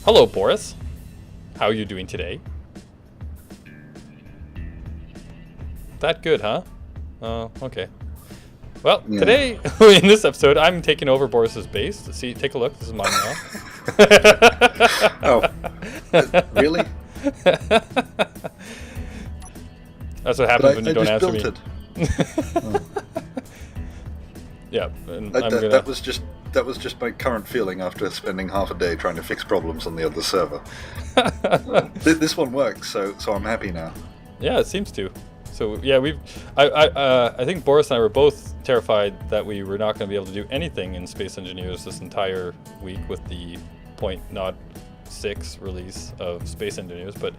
Hello, Boris. How are you doing today? That good, huh? Oh, okay. Well, today, in this episode, I'm taking over Boris's base. See, take a look. This is mine now. Oh, really? That's what happens when you don't answer me. Oh. Yeah, and that was just my current feeling after spending half a day trying to fix problems on the other server. This one works, so I'm happy now. Yeah, it seems to. So yeah, I think Boris and I were both terrified that we were not going to be able to do anything in Space Engineers this entire week with the 0.06 release of Space Engineers, but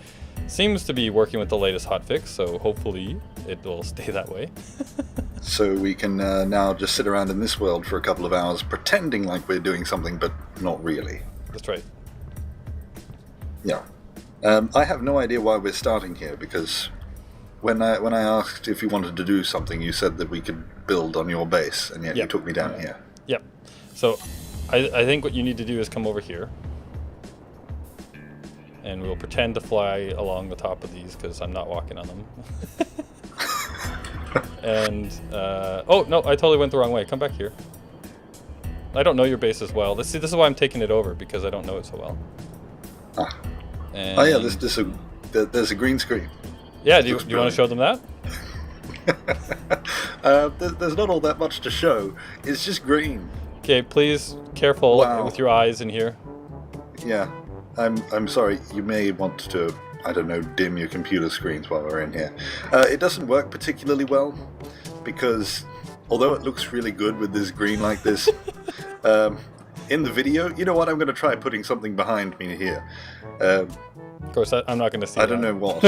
seems to be working with the latest hotfix, so hopefully it will stay that way. So we can now just sit around in this world for a couple of hours pretending like we're doing something, but not really. That's right. Yeah. I have no idea why we're starting here, because when I asked if you wanted to do something, you said that we could build on your base, and yet you took me down here. Yep. So I think what you need to do is come over here, and we'll pretend to fly along the top of these, because I'm not walking on them. And, oh, no, I totally went the wrong way. Come back here. I don't know your base as well. This is why I'm taking it over, because I don't know it so well. Ah. And Oh, yeah, there's a green screen. yeah, do you want to show them that? There's not all that much to show. It's just green. Okay, please, careful with your eyes in here. Yeah, I'm sorry. You may want to, I don't know, dim your computer screens while we're in here. It doesn't work particularly well, because although it looks really good with this green like this, in the video, you know what? I'm going to try putting something behind me here. Of course, I'm not going to see I don't know what.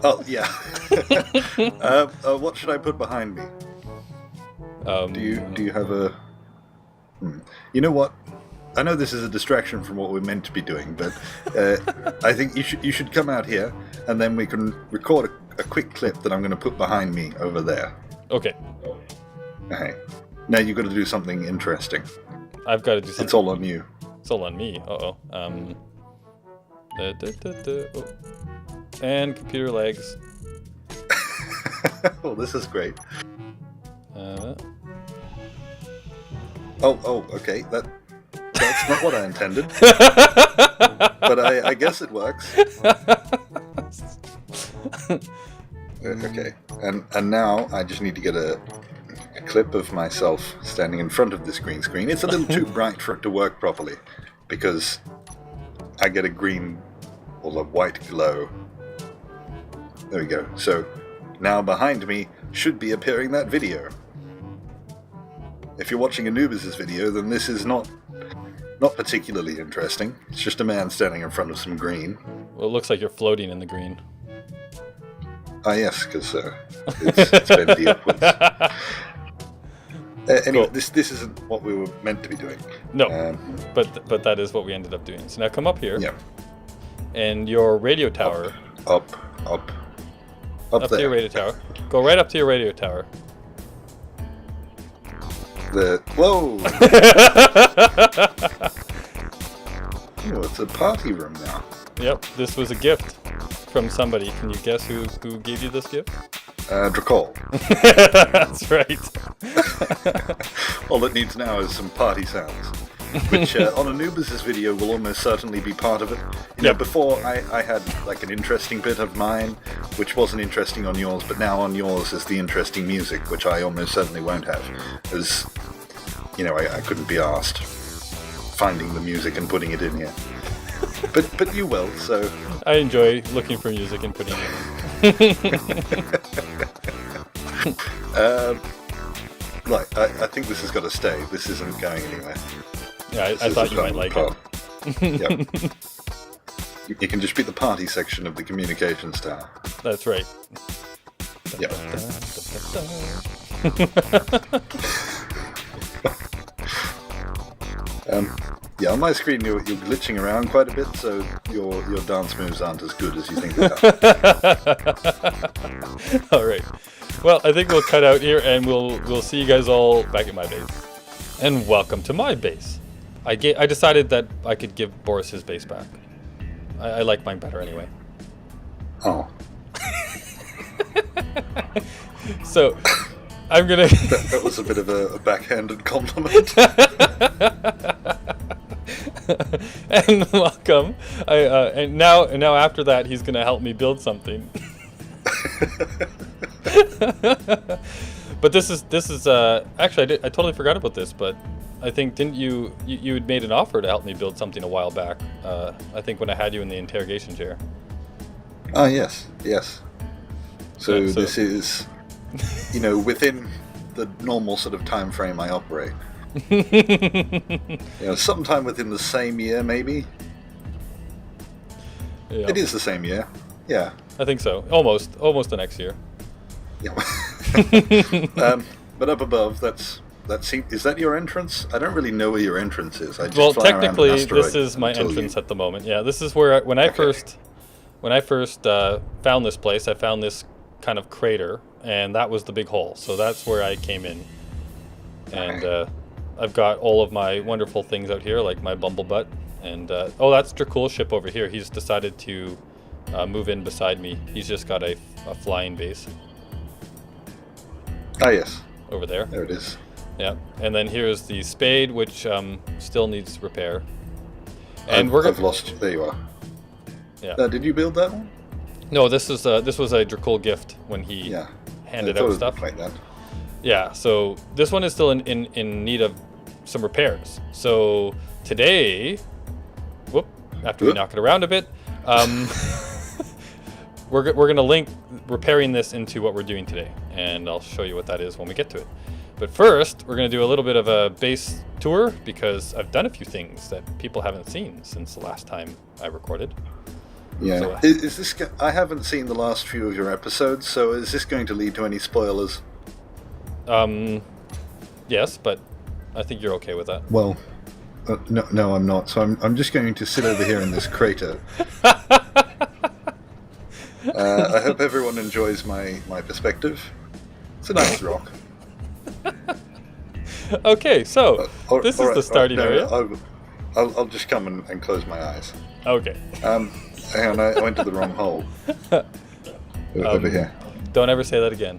Oh, yeah. What should I put behind me? Do you have a... You know what? I know this is a distraction from what we're meant to be doing, but I think you should come out here, and then we can record a quick clip that I'm going to put behind me over there. Okay. Okay. Now you've got to do something interesting. I've got to do something. It's all on you. It's all on me. Uh-oh. Oh. And computer legs. Oh, this is great. Okay. That's not what I intended. But I guess it works. Okay. And now I just need to get a clip of myself standing in front of this green screen. It's a little too bright for it to work properly, because I get a green or a white glow. There we go. So now behind me should be appearing that video. If you're watching Anubis' video, then this is not particularly interesting. It's just a man standing in front of some green. Well, it looks like you're floating in the green. Ah, yes, because it's bendy upwards. Anyway, cool. This isn't what we were meant to be doing. No, but that is what we ended up doing. So now come up here. Yeah. And your radio tower. Up Up there. to your radio tower. Go right up to your radio tower. Whoa! Oh, it's a party room now. Yep, this was a gift from somebody. Can you guess who gave you this gift? Drakol. That's right. All it needs now is some party sounds, which on Anubis' video will almost certainly be part of it. You know, before I had like an interesting bit of mine, which wasn't interesting on yours, but now on yours is the interesting music, which I almost certainly won't have, as you know, I couldn't be asked finding the music and putting it in here. But you will, so I enjoy looking for music and putting it in. Right, I think this has got to stay. This isn't going anywhere. Yeah, I thought you might like it. Yep. You can just be the party section of the communications tower. That's right. Yep. Yeah, on my screen you're glitching around quite a bit, so your dance moves aren't as good as you think they are. All right. Well, I think we'll cut out here, and we'll see you guys all back at my base. And welcome to my base. I decided that I could give Boris his base back. I like mine better anyway. Oh. So, I'm gonna... that was a bit of a backhanded compliment. And welcome. And now after that, he's gonna help me build something. But this is actually I totally forgot about this, but I think didn't you had made an offer to help me build something a while back. I think when I had you in the interrogation chair. Ah, yes. So Yeah, this is, within the normal sort of time frame I operate. Sometime within the same year, maybe. Yeah. It is the same year. Yeah. I think so. Almost the next year. Yeah. But up above, is that your entrance? I don't really know where your entrance is. I just fly technically, around an asteroid this is my until entrance at the moment. Yeah, this is where when I first found this place, I found this kind of crater, and that was the big hole. So that's where I came in, and I've got all of my wonderful things out here, like my bumblebutt, and that's Dracul's ship over here. He's decided to move in beside me. He's just got a flying base. Ah, yes. Over there. There it is. Yeah, and then here's the spade, which still needs repair. And I've lost. There you are. Yeah. Did you build that one? No, this was a Dracul gift when he handed out stuff. Like that. Yeah, so this one is still in need of some repairs. So today, after we knock it around a bit, we're going to link repairing this into what we're doing today, and I'll show you what that is when we get to it. But first, we're going to do a little bit of a base tour, because I've done a few things that people haven't seen since the last time I recorded. Yeah. So, is this? I haven't seen the last few of your episodes, so is this going to lead to any spoilers? Yes, but I think you're okay with that. Well, no, I'm not. So I'm just going to sit over here in this crater. I hope everyone enjoys my perspective. It's a nice rock. Okay, so this is the starting area. I'll just come and close my eyes. Okay. Hang on, I went to the wrong hole. Over here. Don't ever say that again.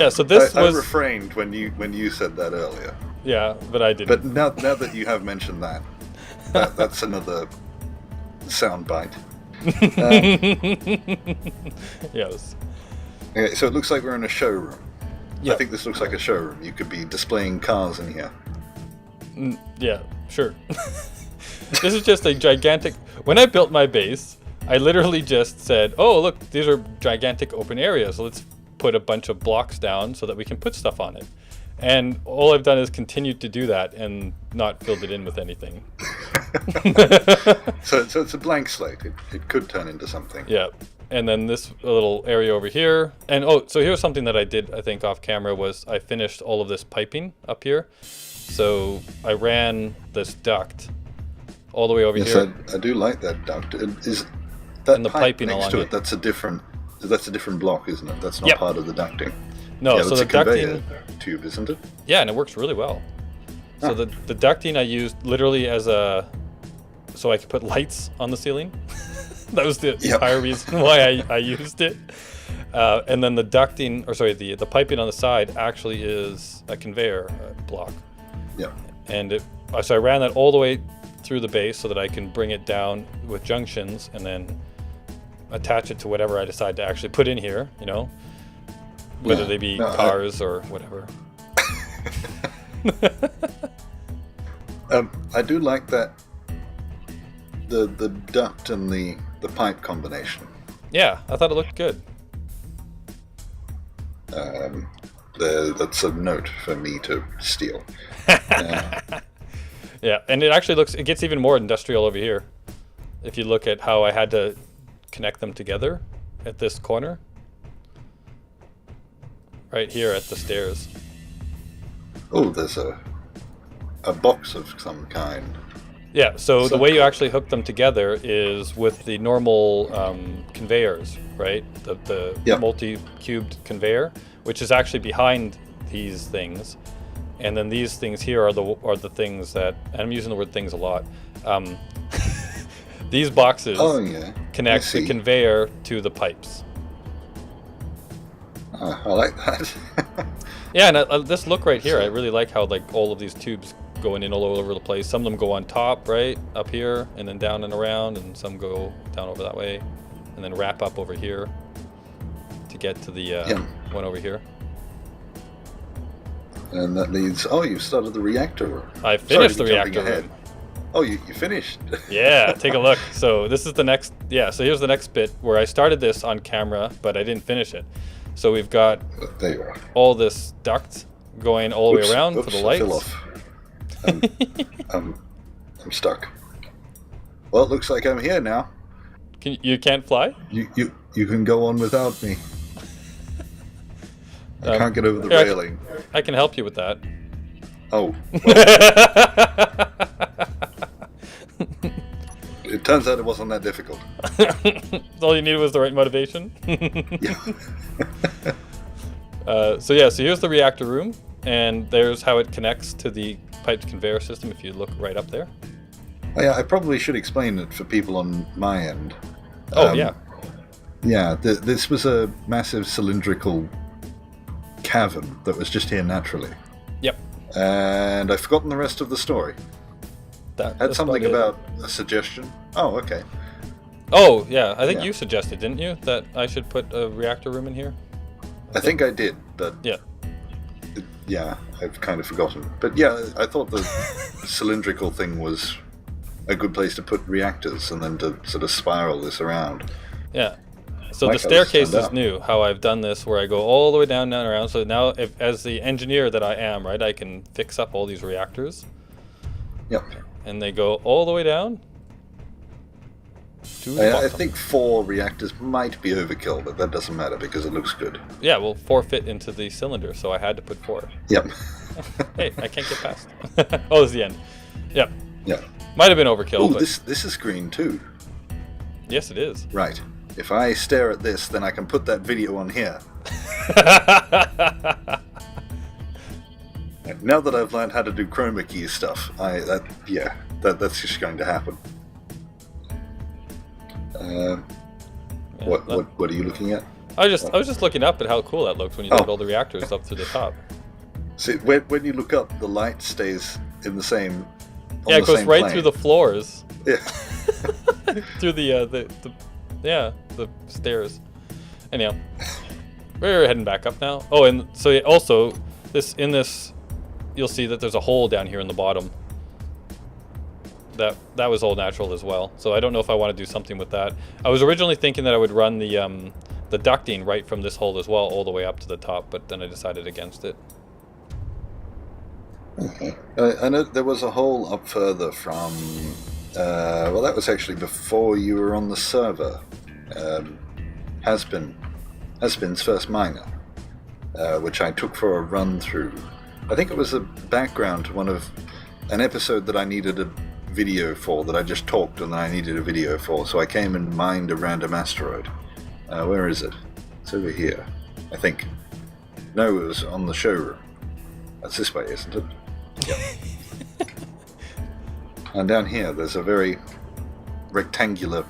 So this was. I refrained when you said that earlier. Yeah, but I didn't. But now that you have mentioned that's another sound bite. Yes. Okay, so it looks like we're in a showroom. Yep. I think this looks like a showroom. You could be displaying cars in here. Yeah, sure. This is just a gigantic... When I built my base, I literally just said, oh, look, these are gigantic open areas. Let's put a bunch of blocks down so that we can put stuff on it. And all I've done is continued to do that and not filled it in with anything. So it's a blank slate. It could turn into something. Yeah. And then this little area over here. And so here's something that I did, I think, off camera, was I finished all of this piping up here. So I ran this duct all the way over here. Yes, I do like that duct. Is that and the pipe piping next along to it? it? That's a different block, isn't it? That's not part of the ducting. No, yeah, so that's the a conveyor ducting tube, isn't it? Yeah, and it works really well. So the ducting I used literally so I could put lights on the ceiling. That was the entire reason why I used it. And then the ducting, the piping on the side actually is a conveyor block. Yeah. And so I ran that all the way through the base so that I can bring it down with junctions and then attach it to whatever I decide to actually put in here, whether they be cars or whatever. I do like that the duct and the pipe combination. Yeah, I thought it looked good. That's a note for me to steal. Yeah, and it gets even more industrial over here. If you look at how I had to connect them together at this corner. Right here at the stairs. Oh, there's a box of some kind. Yeah, so the way you actually hook them together is with the normal conveyors, right? The multi-cubed conveyor, which is actually behind these things. And then these things here are the things that, and I'm using the word things a lot. These boxes connect the conveyor to the pipes. I like that. Yeah, and this look right here, I really like how like all of these tubes going in all over the place. Some of them go on top, right, up here, and then down and around, and some go down over that way, and then wrap up over here to get to the one over here. And that leads... Oh, you've started the reactor. I finished the reactor room. Oh, you finished? Yeah, take a look. So this is the next... Yeah, so here's the next bit where I started this on camera, but I didn't finish it. So we've got there you are. All this duct going all the way around for the lights. I fell off. I'm stuck. Well, it looks like I'm here now. You can't fly? You can go on without me. I can't get over the railing. I can help you with that. Oh. Well. It turns out it wasn't that difficult. All you needed was the right motivation. Yeah. So here's the reactor room, and there's how it connects to the piped conveyor system if you look right up there. Oh, yeah, I probably should explain it for people on my end. Yeah. Yeah, this was a massive cylindrical cavern that was just here naturally. Yep. And I've forgotten the rest of the story. Had something about a suggestion. Oh, okay. Oh, yeah. I think you suggested, didn't you, that I should put a reactor room in here? I think I did, but... Yeah, I've kind of forgotten. But yeah, I thought the cylindrical thing was a good place to put reactors and then to sort of spiral this around. Yeah. So the staircase is new, how I've done this, where I go all the way down and around. So now, as the engineer that I am, right, I can fix up all these reactors. Yep. And they go all the way down to the bottom. I think 4 reactors might be overkill, but that doesn't matter because it looks good. Yeah, well, 4 fit into the cylinder, so I had to put 4. Yep. Hey, I can't get past. Oh, it's the end. Yep. Yeah. Might have been overkill. Oh, but... this is green too. Yes, it is. Right. If I stare at this, then I can put that video on here. Now that I've learned how to do chroma key stuff, that's just going to happen. What are you looking at? I was just looking up at how cool that looks when you load all the reactors up to the top. See, when you look up, the light stays in the same. Yeah, it goes right through the floors. Yeah. Through the stairs. Anyhow, we're heading back up now. Oh, and so also this. You'll see that there's a hole down here in the bottom. That was all natural as well. So I don't know if I want to do something with that. I was originally thinking that I would run the ducting right from this hole as well, all the way up to the top, but then I decided against it. Okay. I know there was a hole up further from. Well, that was actually before you were on the server. Has-Been's first miner, which I took for a run through. I think it was a background to an episode that I needed a video for, that I just talked and I needed a video for, so I came and mined a random asteroid. Where is it? It's over here, I think. No, it was on the showroom. That's this way, isn't it? Yep. And down here, there's a very rectangular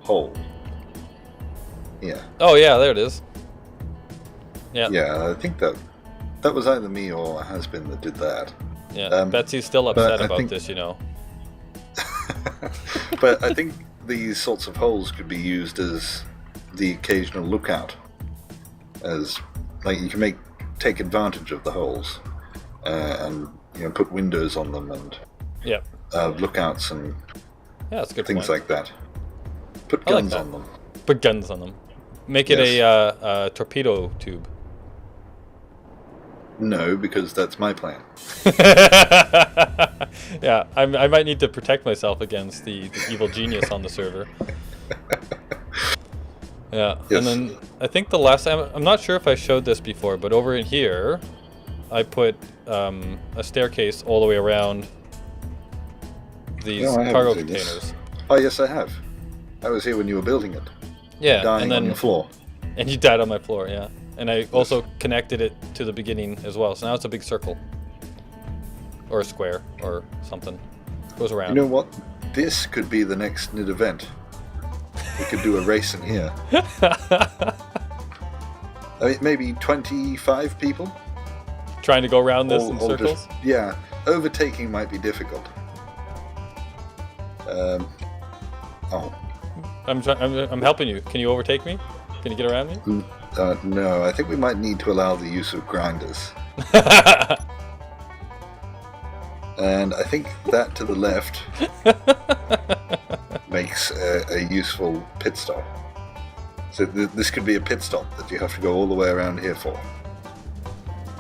hole. Yeah. Oh yeah, there it is. Yeah. Yeah, I think that was either me or Has-Been that did that. Yeah, Betsy's still upset about this, you know. But I think these sorts of holes could be used as the occasional lookout. As, like, you can take advantage of the holes and put windows on them and lookouts and that's a good things point. like that. Put guns on them. Put guns on them. Make it a torpedo tube. No, because that's my plan. Yeah, I might need to protect myself against the evil genius on the server. Yeah, yes. And then I think the last time, I'm not sure if I showed this before, but over in here, I put a staircase all the way around these No, I haven't cargo seen this. containers. Oh, yes, I have. I was here when you were building it. Yeah, Dying and then on your floor. and you died on my floor. Yeah, and I also connected it to the beginning as well. So now it's a big circle, or a square, or something. Goes around. You know what? This could be the next Nidd event. We could do a race in here. I mean, maybe 25 people? Trying to go around this in All circles. just- yeah, overtaking might be difficult. Oh. I'm helping you. Can you overtake me? Can you get around me? No, I think we might need to allow the use of grinders. And I think that to the left makes a useful pit stop. So this could be a pit stop that you have to go all the way around here for.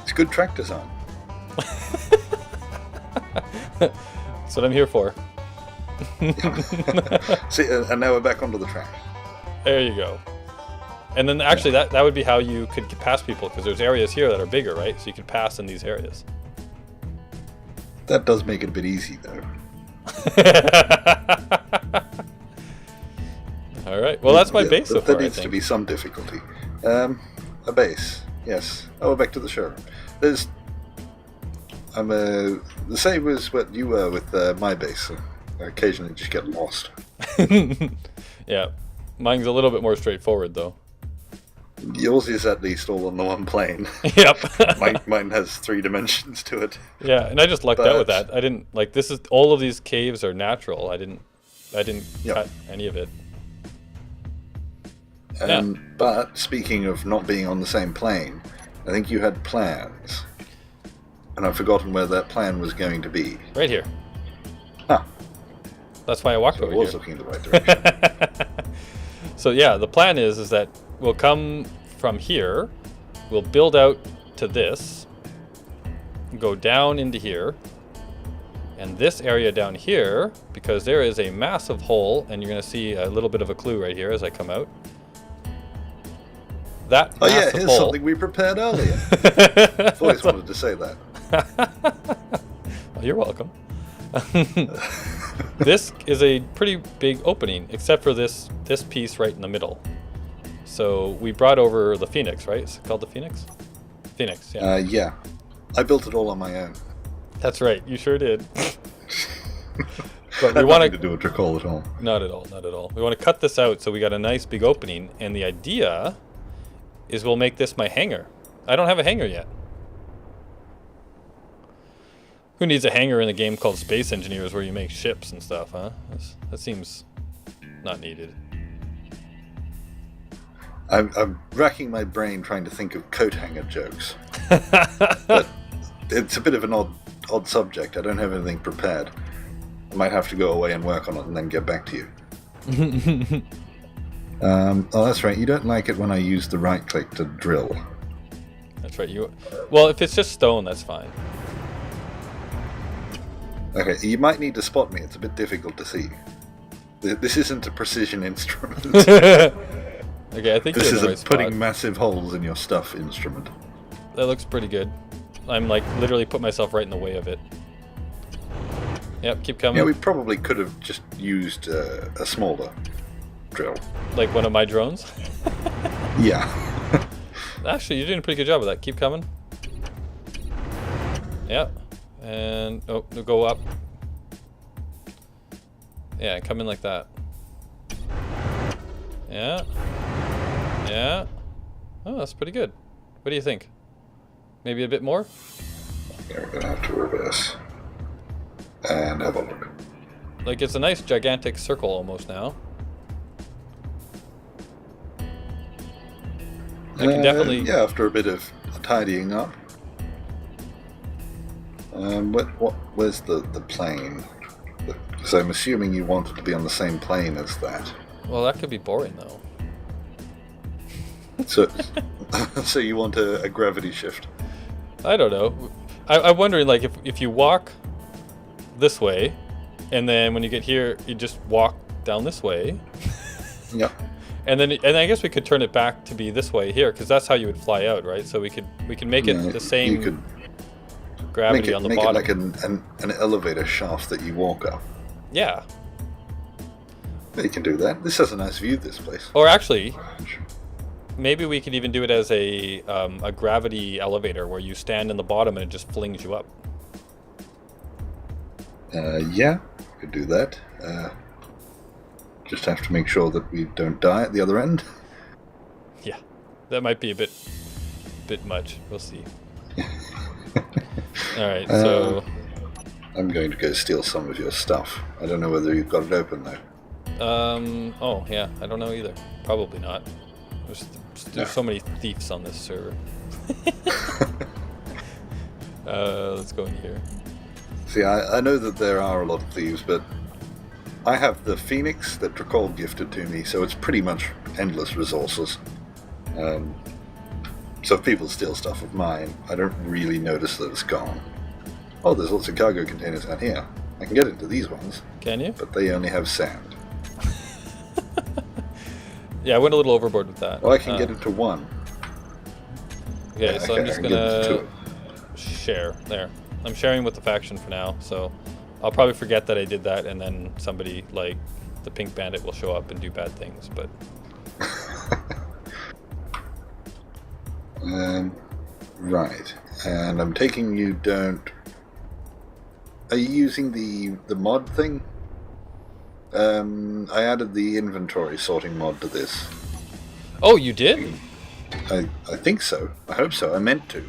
It's good track design. That's what I'm here for. See, and now we're back onto the track. There you go. And then actually that would be how you could pass people, because there's areas here that are bigger, right? So you could pass in these areas. That does make it a bit easy, though. All right. Well, that's my base so far, There needs to be some difficulty. A base, yes. Oh, back to the show. I'm the same as what you were with my base. I occasionally just get lost. Yeah. Mine's a little bit more straightforward, though. Yours is at least all on the one plane. Yep. Mine has 3 dimensions to it. Yeah, and I just lucked out with that. I didn't like this is all of these caves are natural. I didn't cut any of it. But speaking of not being on the same plane, I think you had plans, and I've forgotten where that plan was going to be. Right here. Huh. That's why I walked So over I was here. looking in the right direction. So yeah, the plan is that we'll come from here, we'll build out to this, go down into here, and this area down here, because there is a massive hole, and you're going to see a little bit of a clue right here as I come out. That Oh yeah, massive here's hole. something we prepared earlier. I've always wanted to say that. Well, you're welcome. This is a pretty big opening, except for this piece right in the middle. So we brought over the Phoenix, right? It's called the Phoenix? Phoenix, yeah. Yeah. I built it all on my own. That's right, you sure did. But we Had want nothing to do with recall at all. Not at all, not at all. We want to cut this out so we got a nice big opening, and the idea is we'll make this my hangar. I don't have a hangar yet. Who needs a hangar in a game called Space Engineers where you make ships and stuff, huh? That seems not needed. I'm racking my brain trying to think of coat hanger jokes. But it's a bit of an odd subject. I don't have anything prepared. I might have to go away and work on it and then get back to you. Oh, that's right. You don't like it when I use the right click to drill. That's right. Well, if it's just stone, that's fine. Okay, you might need to spot me. It's a bit difficult to see. This isn't a precision instrument. Okay, I think This you're in is the a right putting spot. massive holes in your stuff instrument. That looks pretty good. I'm like literally put myself right in the way of it. Yep, keep coming. Yeah, we probably could have just used a smaller drill. Like one of my drones. Yeah. Actually, you're doing a pretty good job of that. Keep coming. Yep. And oh, no, go up. Yeah, come in like that. Yeah. Yeah. Oh, that's pretty good. What do you think? Maybe a bit more? Yeah, we're gonna have to reverse and have a look. Like it's a nice gigantic circle almost now. I can definitely. Yeah, after a bit of tidying up. Where's the plane? Because I'm assuming you want it to be on the same plane as that. Well, that could be boring though. So, so you want a gravity shift? I don't know. I'm wondering, like, if you walk this way, and then when you get here, you just walk down this way. Yep. And I guess we could turn it back to be this way here, because that's how you would fly out, right? So we can make it the same You could gravity make it, on the make bottom. it like an elevator shaft that you walk up. Yeah. You can do that. This has a nice view, this place. Or actually, maybe we could even do it as a gravity elevator where you stand in the bottom and it just flings you up. Yeah, could do that. Just have to make sure that we don't die at the other end. Yeah, that might be a bit much. We'll see. All right, so I'm going to go steal some of your stuff. I don't know whether you've got it open though. Oh yeah, I don't know either. Probably not. There's so many thieves on this server. Let's go in here. See, I know that there are a lot of thieves, but I have the Phoenix that Dracol gifted to me, so it's pretty much endless resources. So if people steal stuff of mine, I don't really notice that it's gone. Oh, there's lots of cargo containers out here. I can get into these ones. Can you? But they only have sand. Yeah, I went a little overboard with that. Oh, I can get into one. Okay, Yeah, so okay, I'm just gonna share. There. I'm sharing with the faction for now, so I'll probably forget that I did that, and then somebody like the Pink Bandit will show up and do bad things, but... Right. And I'm taking you don't... Are you using the mod thing? I added the inventory sorting mod to this. Oh, you did? I think so. I hope so. I meant to.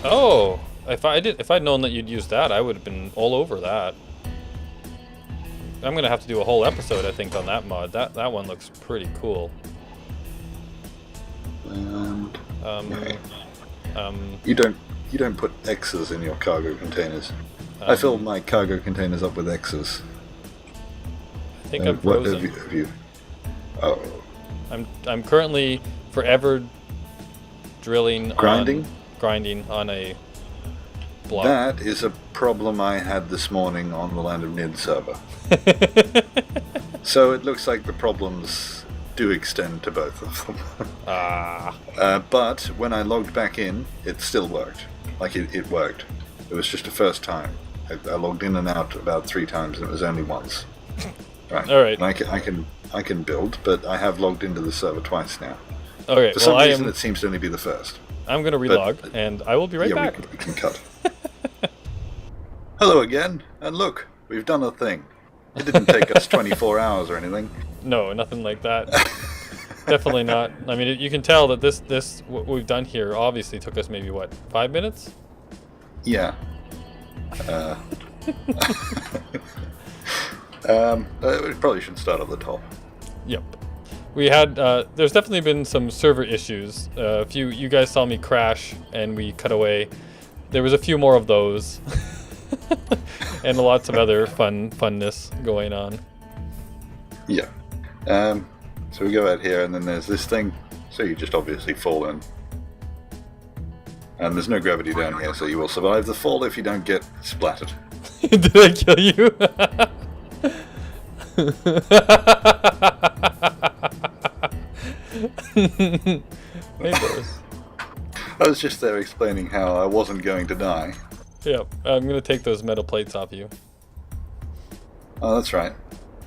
Oh, if I'd known that you'd use that, I would have been all over that. I'm gonna have to do a whole episode, I think, on that mod. That one looks pretty cool. And Okay. you don't put X's in your cargo containers. I filled my cargo containers up with X's. I think I'm frozen. Have you? Oh. I'm currently forever grinding on a block. That is a problem I had this morning on the Land of Nidd server. So it looks like the problems do extend to both of them. But when I logged back in, it still worked. Like it worked. It was just the first time. I logged in and out about 3 times, and it was only once. Right. All right. And I can build, but I have logged into the server twice now. Okay. For some reason, it seems to only be the first. I'm going to relog, and I will be right back. We can cut. Hello again, and look, we've done a thing. It didn't take us 24 hours or anything. No, nothing like that. Definitely not. I mean, you can tell that this what we've done here obviously took us maybe, what, 5 minutes? Yeah. We probably should start at the top. Yep. We had, there's definitely been some server issues. You guys saw me crash and we cut away. There was a few more of those. And lots of other funness going on. Yeah. So we go out here and then there's this thing. So you just obviously fall in. And there's no gravity down here, so you will survive the fall if you don't get splattered. Did I kill you? Hey, Boris. I was just there explaining how I wasn't going to die. Yep, I'm going to take those metal plates off you. Oh, that's right.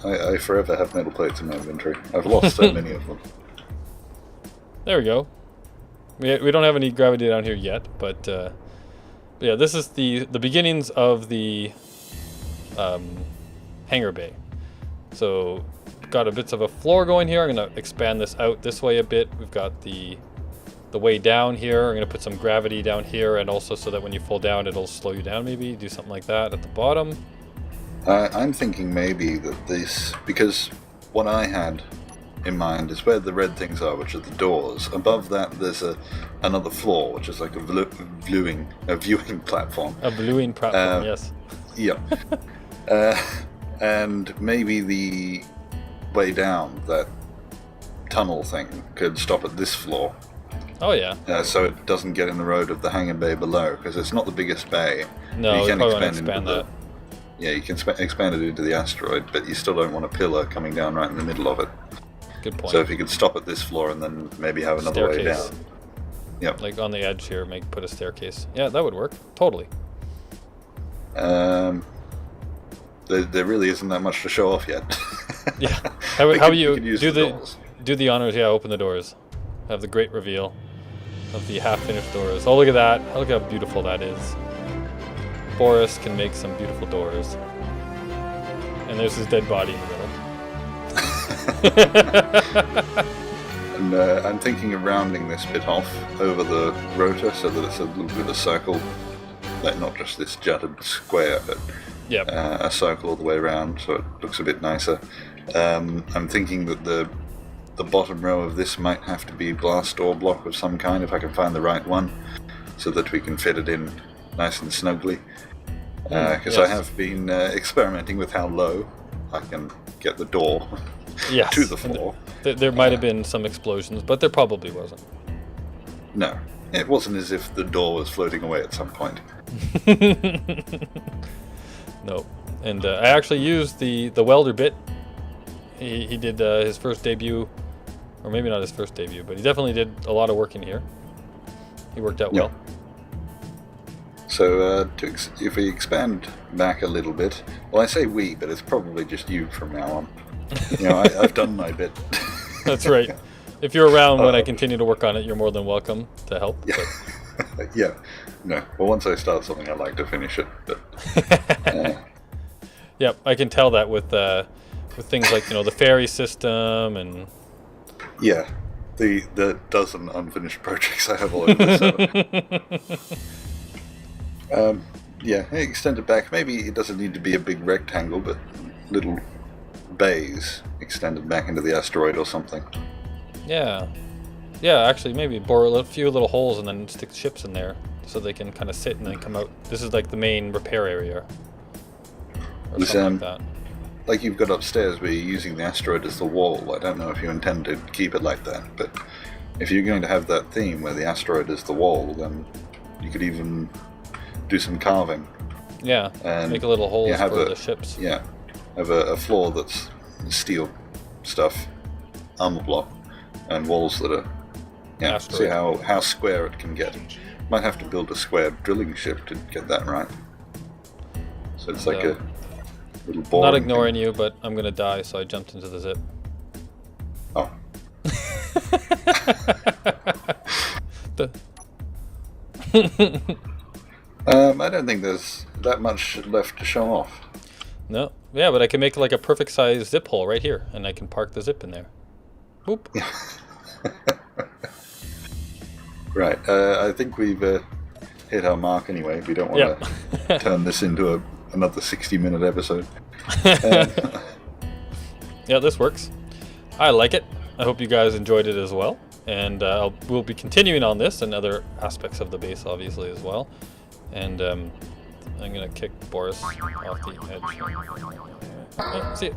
I forever have metal plates in my inventory. I've lost so many of them. There we go. We don't have any gravity down here yet, but yeah, this is the beginnings of the hangar bay. So got a bits of a floor going here. I'm gonna expand this out this way a bit. We've got the way down here. I'm gonna put some gravity down here, and also so that when you fall down, it'll slow you down. Maybe do something like that at the bottom. I'm thinking maybe that this, because what I had in mind is where the red things are, which are the doors. Above that, there's another floor, which is like a viewing platform. A viewing platform, yes. Yeah. And maybe the way down, that tunnel thing, could stop at this floor. Oh yeah. So it doesn't get in the road of the hangar bay below, because it's not the biggest bay. No, you can expand that. Yeah, you can expand it into the asteroid, but you still don't want a pillar coming down right in the middle of it. Good point. So if you could stop at this floor and then maybe have another way down. Yep. Like on the edge here, put a staircase. Yeah, that would work. Totally. The there really isn't that much to show off yet. Yeah. How about you could use do the the doors. do the honors? Yeah, open the doors. Have the great reveal of the half-finished doors. Oh, look at that! Look how beautiful that is. Boris can make some beautiful doors. And there's his dead body in the middle. And I'm thinking of rounding this bit off over the rotor so that it's a little bit of a circle, like not just this jutted square, but Yep. a circle all the way around, so it looks a bit nicer. I'm thinking that the bottom row of this might have to be glass door block of some kind, if I can find the right one, so that we can fit it in nice and snugly. Because I yes. have been experimenting with how low I can get the door Yes. to the floor. There might have been some explosions, but there probably wasn't. No, it wasn't as if the door was floating away at some point. No. And I actually used the welder bit. He did his first debut, or maybe not his first debut, but he definitely did a lot of work in here. He worked out Yeah. well. So if we expand back a little bit, well, I say we, but it's probably just you from now on. You know, I've done my bit. That's right. If you're around when I continue to work on it, you're more than welcome to help. Yeah. Yeah. No. Well, once I start something, I like to finish it. But Yep, I can tell that with things like the ferry system and yeah, the dozen unfinished projects I have all over the server. Yeah, extend it back. Maybe it doesn't need to be a big rectangle, but little bays extended back into the asteroid or something. yeah, actually maybe bore a few little holes and then stick ships in there so they can kind of sit and then come out. This is like the main repair area or This, something like that. Like you've got upstairs where you're using the asteroid as the wall. I don't know if you intend to keep it like that, but if you're going to have that theme where the asteroid is the wall, then you could even do some carving. Yeah, And make a little holes have for a- the ships. Yeah, have a floor that's steel stuff, armor block, and walls that are see Asteroid. how square it can get. Might have to build a square drilling ship to get that right. So it's like a little boring Not thing. ignoring you, but I'm gonna die, so I jumped into the zip. Oh. I don't think there's that much left to show off. No, yeah, but I can make like a perfect size zip hole right here, and I can park the zip in there. Boop. Right, I think we've hit our mark anyway. We don't want to turn this into another 60-minute episode. Yeah, this works. I like it. I hope you guys enjoyed it as well. And we'll be continuing on this and other aspects of the base, obviously, as well. And I'm going to kick Boris off the edge. Oh, see it.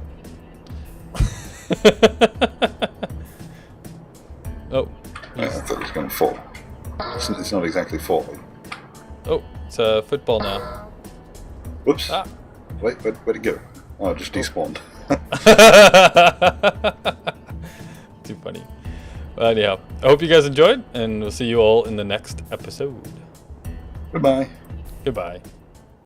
Oh. I thought it was going to fall. It's not exactly falling. Oh, it's a football now. Whoops. Ah. Wait, where'd it go? Oh, it just despawned. Too funny. Anyhow, I hope you guys enjoyed, and we'll see you all in the next episode. Goodbye. Goodbye.